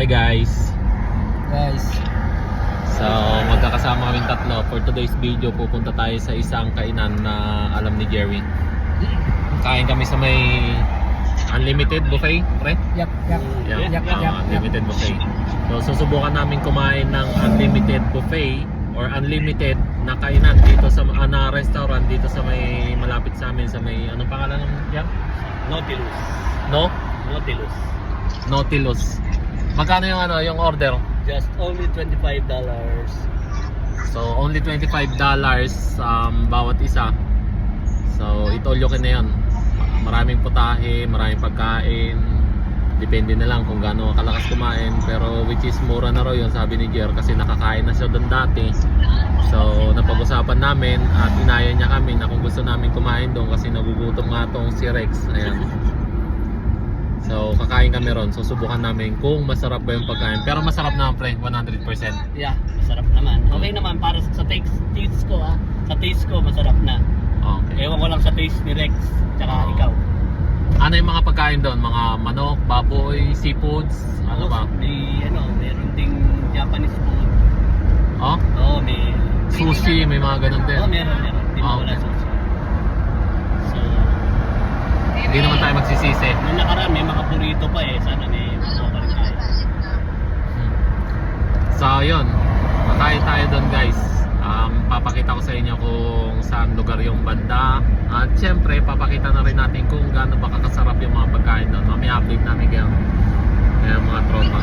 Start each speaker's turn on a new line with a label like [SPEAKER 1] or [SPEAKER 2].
[SPEAKER 1] Hi guys.
[SPEAKER 2] Guys,
[SPEAKER 1] So magkakasama kaming tatlo. For today's video pupunta tayo sa isang kainan na alam ni Jerry. Kain kami sa may unlimited buffet, pre?
[SPEAKER 2] yak.
[SPEAKER 1] Unlimited buffet. So susubukan namin kumain ng unlimited buffet or unlimited na kainan dito sa na restaurant dito sa may malapit sa amin sa may anong pangalan ng yan?
[SPEAKER 3] Nautilus.
[SPEAKER 1] No?
[SPEAKER 3] Nautilus.
[SPEAKER 1] Nautilus. Magkano yung order?
[SPEAKER 3] Just only $25.
[SPEAKER 1] So only $25 bawat isa. So it all you can na yan. Maraming putahe, maraming pagkain. Depende na lang kung gaano kalakas kumain. Pero which is mura na raw yun, sabi ni Jer, kasi nakakain na siya doon dati. So napag-usapan namin at inaya niya kami na kung gusto namin kumain doon kasi nagugutom nga tong si Rex. Ayan. So kakain kami ron, so subukan namin kung masarap ba yung pagkain. Pero masarap naman, pre, 100%.
[SPEAKER 3] Yeah, masarap naman. Okay naman para sa taste ko ah. Sa taste ko masarap na.
[SPEAKER 1] Okay.
[SPEAKER 3] Ewan ko lang sa taste ni Rex tsaka ikaw.
[SPEAKER 1] Ano yung mga pagkain doon? Mga manok, baboy, seafoods? Ano ba?
[SPEAKER 3] Meron ding Japanese food.
[SPEAKER 1] Oh?
[SPEAKER 3] Oo, may
[SPEAKER 1] Sushi, may mga ganun din.
[SPEAKER 3] meron. Di ba wala
[SPEAKER 1] Okay.
[SPEAKER 3] sushi. So,
[SPEAKER 1] Hindi naman tayo magsisisi.
[SPEAKER 3] nung nakaraan may mga burrito pa eh. Sana may mga pa rin tayo.
[SPEAKER 1] So yun, makain tayo doon guys. Papakita ko sa inyo kung saan lugar yung banda. At syempre papakita na rin natin kung gaano ba kakasarap yung mga pagkain doon. Mamaya update namin kayo. Kaya mga tropa.